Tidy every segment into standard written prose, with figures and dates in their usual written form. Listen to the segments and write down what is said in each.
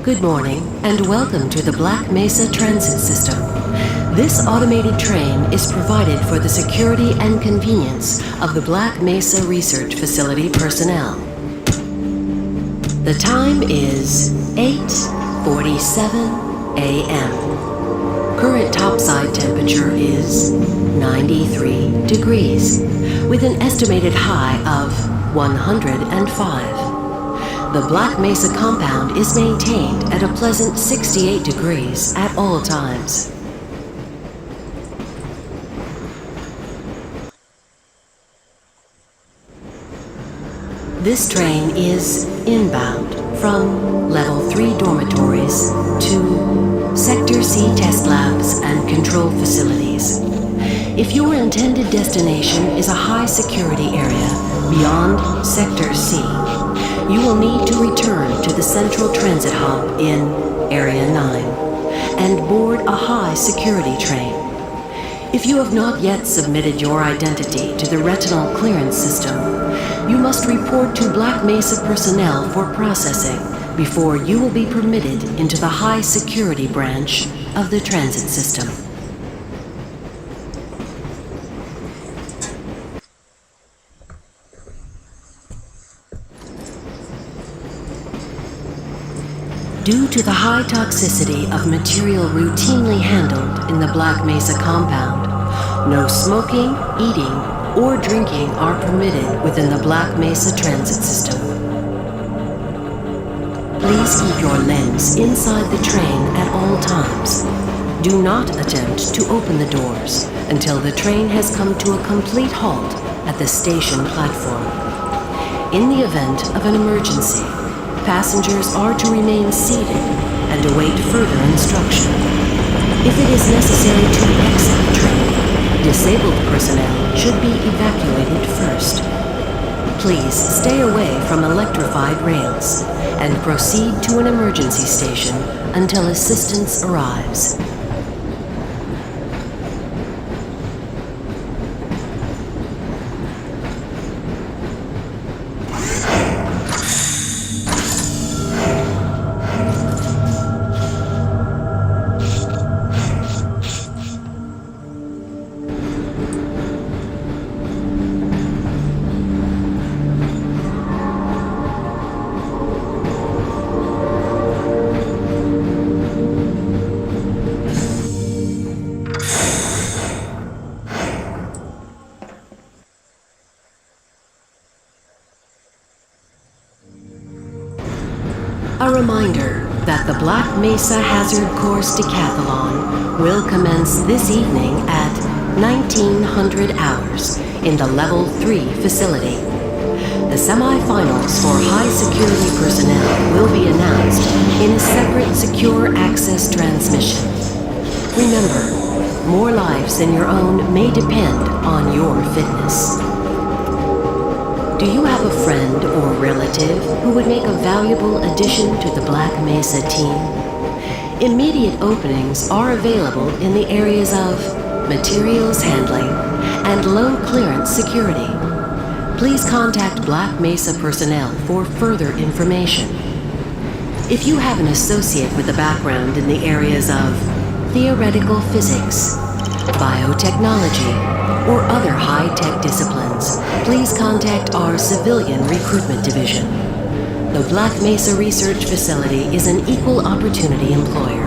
Good morning, and welcome to the Black Mesa Transit System. This automated train is provided for the security and convenience of the Black Mesa Research Facility personnel. The time is 8:47 a.m. Current topside temperature is 93 degrees, with an estimated high of 105. The Black Mesa compound is maintained at a pleasant 68 degrees at all times. This train is inbound from Level 3 dormitories to Sector C test labs and control facilities. If your intended destination is a high security area beyond Sector C, you will need to return to the Central Transit Hub in Area 9 and board a high security train. If you have not yet submitted your identity to the retinal clearance system, you must report to Black Mesa personnel for processing before you will be permitted into the high security branch of the transit system. Due to the high toxicity of material routinely handled in the Black Mesa compound, no smoking, eating, or drinking are permitted within the Black Mesa transit system. Please keep your limbs inside the train at all times. Do not attempt to open the doors until the train has come to a complete halt at the station platform. In the event of an emergency, passengers are to remain seated and await further instruction. If it is necessary to exit the train, disabled personnel should be evacuated first. Please stay away from electrified rails and proceed to an emergency station until assistance arrives. A reminder that the Black Mesa Hazard Course Decathlon will commence this evening at 1900 hours in the Level 3 facility. The semifinals for high security personnel will be announced in a separate secure access transmission. Remember, more lives than your own may depend on your fitness. Do you have a friend or relative who would make a valuable addition to the Black Mesa team? Immediate openings are available in the areas of materials handling and low clearance security. Please contact Black Mesa personnel for further information. If you have an associate with a background in the areas of theoretical physics, biotechnology, or other high-tech disciplines, please contact our Civilian Recruitment Division. The Black Mesa Research Facility is an equal opportunity employer.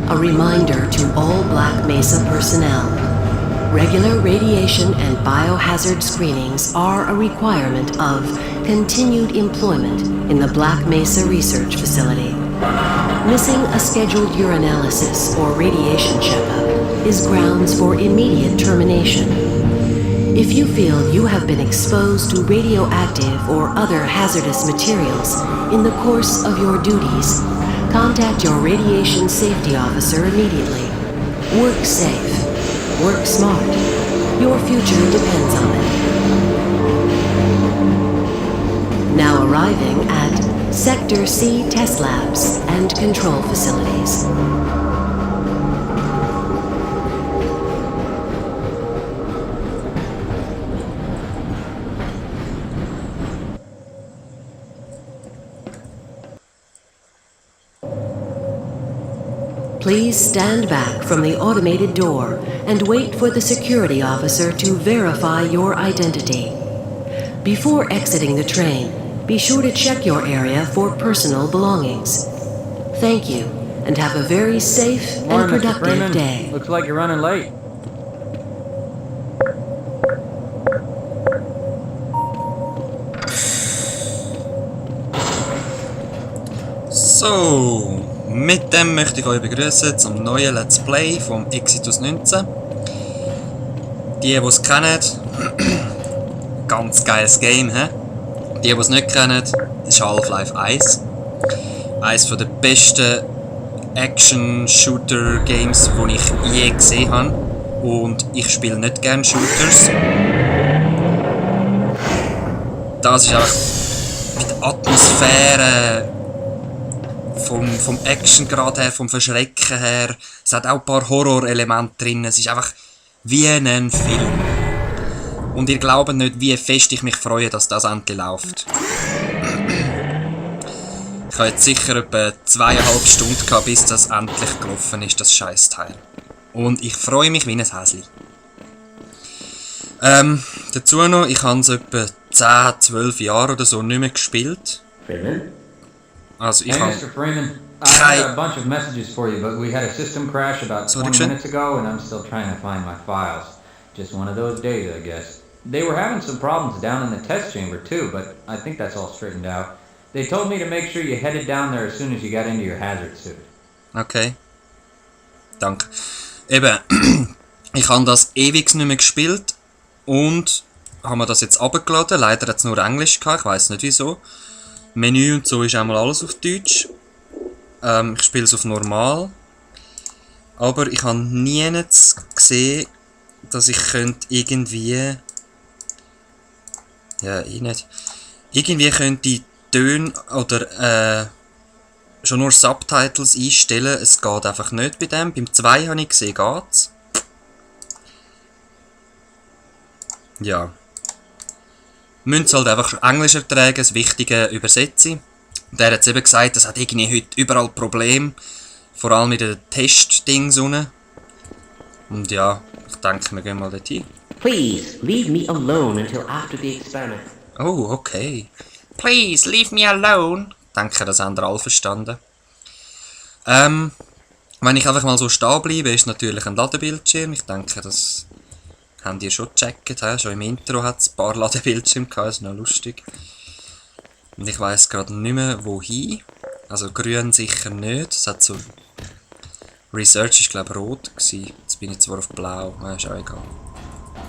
A reminder to all Black Mesa personnel. Regular radiation and biohazard screenings are a requirement of continued employment in the Black Mesa Research Facility. Missing a scheduled urinalysis or radiation checkup is grounds for immediate termination. If you feel you have been exposed to radioactive or other hazardous materials in the course of your duties, contact your radiation safety officer immediately. Work safe. Work smart. Your future depends on it. Now arriving at Sector C test labs and control facilities. Please stand back from the automated door and wait for the security officer to verify your identity. Before exiting the train, be sure to check your area for personal belongings. Thank you, and have a very safe and productive day. Looks like you're running late. So, mit dem möchte ich euch begrüßen zum neuen Let's Play vom Exitus 19. Die es kennen, ganz geiles Game, he? Die es nicht kennen, ist Half-Life 1. Eines der besten Action-Shooter-Games, die ich je gesehen habe. Und ich spiele nicht gerne Shooters. Das ist einfach mit der Atmosphäre, vom Actiongrad her, vom Verschrecken her. Es hat auch ein paar Horrorelemente drin. Es ist einfach wie ein Film. Und ihr glaubt nicht, wie fest ich mich freue, dass das endlich läuft. Ich habe jetzt sicher etwa 2,5 Stunden gehabt, bis das endlich gelaufen ist, das Scheißteil. Und ich freue mich wie ein Häsli. Dazu noch, ich habe es etwa 10, 12 Jahre oder so nicht mehr gespielt. Also ich Hey, habe... Mr. Freeman, I had a bunch of messages for you, but we had a system crash about 20 minutes ago, and I'm still trying to find my files. Just one of those days, I guess. They were having some problems down in the test chamber too, but I think that's all straightened out. They told me to make sure you headed down there as soon as you got into your hazard suit. Okay. Danke. Eben, ich habe das ewig nicht mehr gespielt und habe mir das jetzt abgeladen. Leider hat es nur Englisch gehabt, ich weiß nicht wieso. Menü und so ist einmal alles auf Deutsch. Ich spiele es auf normal. Aber ich habe nie gesehen, dass ich könnte irgendwie... Ja, ich nicht. Irgendwie könnte ich Töne oder schon nur Subtitles einstellen. Es geht einfach nicht bei dem. Beim 2 habe ich gesehen, geht's. Ja. Müsst halt einfach Englisch ertragen, das Wichtige übersetzen. Der hat eben gesagt, das hat irgendwie heute überall Probleme. Vor allem mit den Testdings unten. Und ja, ich denke, wir gehen mal dorthin. Please, leave me alone until after the experiment. Oh, okay. Please, leave me alone. Ich denke, das haben wir alle verstanden. Wenn ich einfach mal so stehen bleibe, ist natürlich ein Ladebildschirm. Ich denke, das habt ihr schon gecheckt. He? Schon im Intro hat es ein paar Ladebildschirme gehabt, das ist noch lustig. Und ich weiss gerade nicht mehr, wohin. Also grün sicher nicht. Es hat so... Research ist glaube ich rot gewesen. Jetzt bin ich zwar auf blau, ist auch egal.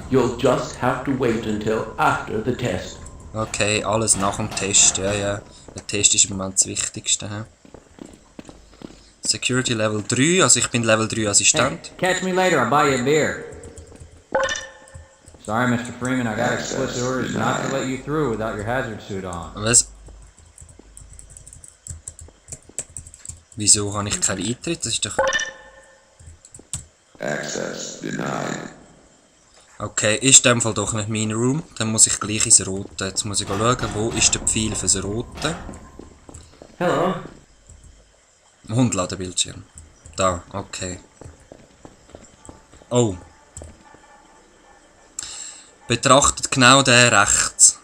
You'll just have to wait until after the test. Okay, alles nach dem Test, ja, ja. Der Test ist im Moment das Wichtigste. He? Security Level 3, also ich bin Level 3 Assistent. Hey, catch me later, I'll buy you a beer. Sorry, Mr. Freeman, I got explicit orders not to let you through without your hazard suit on. Was? Wieso habe ich keinen Eintritt? Das ist doch... Access denied. Okay, ist in dem Fall doch nicht mein Room. Dann muss ich gleich ins Rote. Jetzt muss ich schauen, wo ist der Pfeil fürs Rote. Hello. Und Ladebildschirm. Da, okay. Oh. Betrachtet genau den rechts.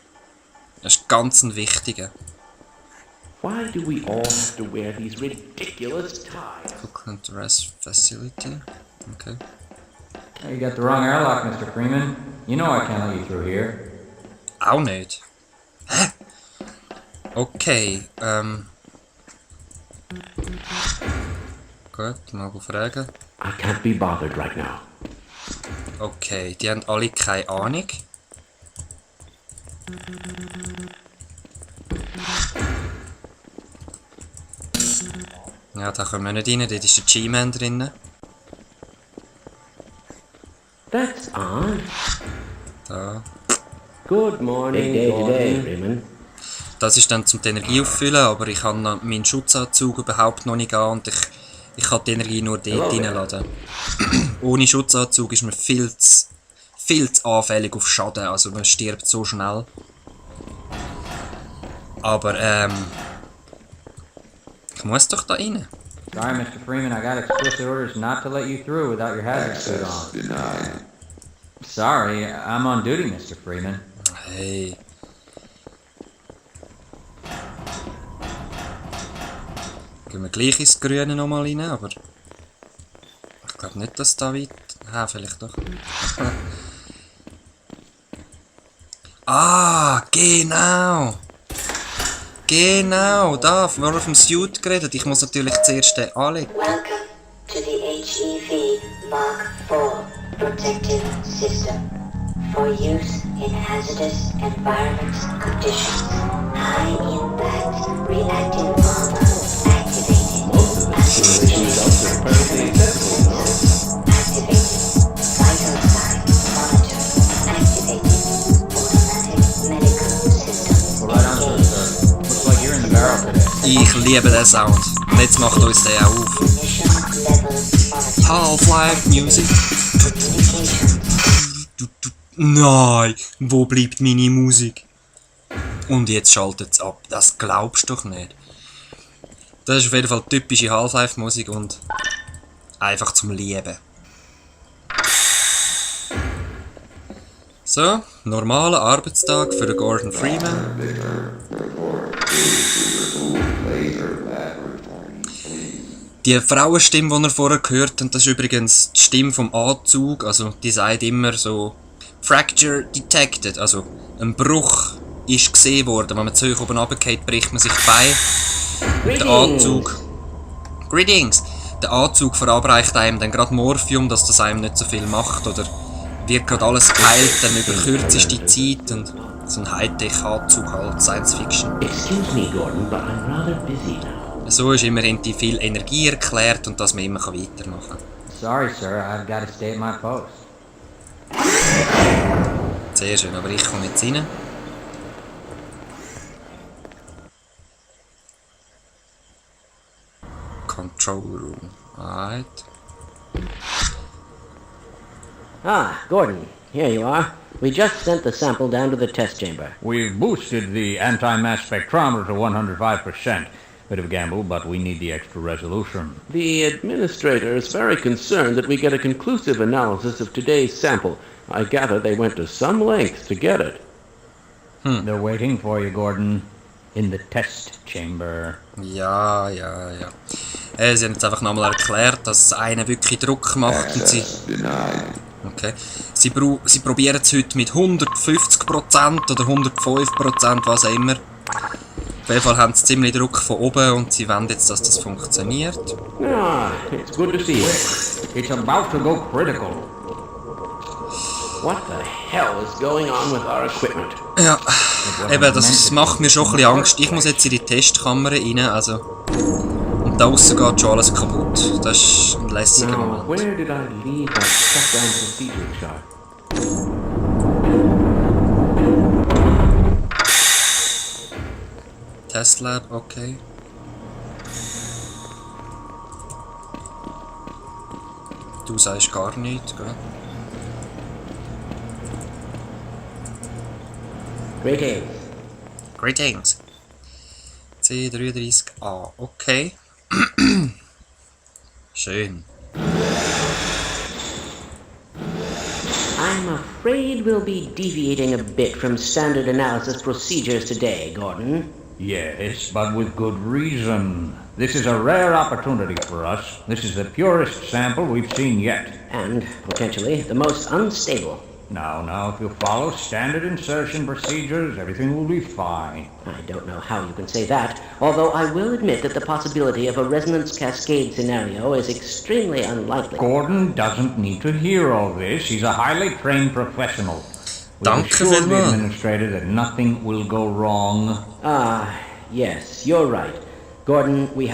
Das ist ganz ein wichtiger. Why do we all have to wear these ridiculous ties? Cook and Rest Facility. Okay. Hey, you got the wrong airlock, Mr. Freeman. You know I can't let you through here. Auch nicht. Hä? Okay, Gut, mal fragen. I can't be bothered right now. Okay, die haben alle keine Ahnung. Ja, da können wir nicht rein, dort ist der G-Man drin. That's odd. Da. Good morning, Gordon. Freeman. Das ist dann zum die Energie auffüllen, aber ich kann meinen Schutzanzug überhaupt noch nicht an und ich kann die Energie nur dort reinladen. Ohne Schutzanzug ist man viel zu anfällig auf Schaden, also man stirbt so schnell. Aber ich muss doch da rein. Sorry, Mr. Freeman, I got explicit orders not to let you through without your hazard suit Access on. denied. Sorry, I'm on duty, Mr. Freeman. Hey. Gehen wir gleich ins Grüne nochmal rein, aber ich glaube nicht, dass da weit... Ja, vielleicht doch. Ah, genau! Genau, da, wir haben vom Suit geredet. Ich muss natürlich zuerst den anlegen. Welcome to the HEV Mark IV Protective System for use in hazardous environment conditions. High impact reactive armor activated. Most of the simulation results are perfectly acceptable. Activated. Vital sign monitor activated. Automatic medical system. Well, right on, sir. Looks like you're in the barrel today. Ich liebe den Sound. Und jetzt macht uns der auch auf. Mission level monitor. Half-Life Music. Nein, wo bleibt meine Musik? Und jetzt schaltet es ab. Das glaubst du doch nicht. Das ist auf jeden Fall typische Half-Life-Musik und einfach zum Lieben. So, normaler Arbeitstag für den Gordon Freeman. Die Frauenstimme, die ihr vorher gehört habt, das ist übrigens die Stimme vom Anzug. Also die sagt immer so Fracture detected, also ein Bruch ist gesehen worden. Wenn man zu hoch oben runterfällt, bricht man sich Bein. Und der Anzug... Greetings! Der Anzug verabreicht einem dann gerade Morphium, dass das einem nicht so viel macht. Oder wird gerade alles geheilt, dann über kürzeste Zeit. Und so ein Hightech-Anzug halt, Science Fiction. Excuse me, Gordon, but I'm rather busy now. So ist immerhin die viel Energie erklärt und dass man immer weitermachen kann. Sorry, sir, I've got to stay at my post. Sehr schön, aber ich komme jetzt rein. Control Room. Alright. Ah, Gordon, here you are. We just sent the sample down to the test chamber. We've boosted the anti-mass spectrometer to 105%. Bit of a gamble, but we need the extra resolution. The administrator is very concerned that we get a conclusive analysis of today's sample. I gather they went to some lengths to get it. They're waiting for you, Gordon, in the test chamber. Ja. Sie haben jetzt einfach nochmal erklärt, dass es einen wirklich Druck macht und sie... Access denied. Okay. Sie probieren es heute mit 150% oder 105%, was auch immer. Auf jeden Fall haben sie ziemlich Druck von oben und sie wollen jetzt, dass das funktioniert. Ah, it's good to see you. It's about to go critical. What the hell is going on with our equipment? Ja, eben, das macht mir schon ein bisschen Angst. Ich muss jetzt in die Testkammer rein, also... Und da aussen geht schon alles kaputt. Das ist ein lässiger Now, Moment. where did I leave my shutdown procedure chart? Testlab, okay. Du sagst gar nichts, gell? Greetings. Greetings. C33A, okay. Schön. I'm afraid we'll be deviating a bit from standard analysis procedures today, Gordon. Yes, but with good reason. This is a rare opportunity for us. This is the purest sample we've seen yet. And, potentially, the most unstable. Now, if you follow standard insertion procedures, everything will be fine. I don't know how you can say that, although I will admit that the possibility of a resonance cascade scenario is extremely unlikely. Gordon doesn't need to hear all this. He's a highly trained professional. We've Danke assured the vielmals. administrator that nothing will go wrong. Ah, yes, you're right. Gordon, we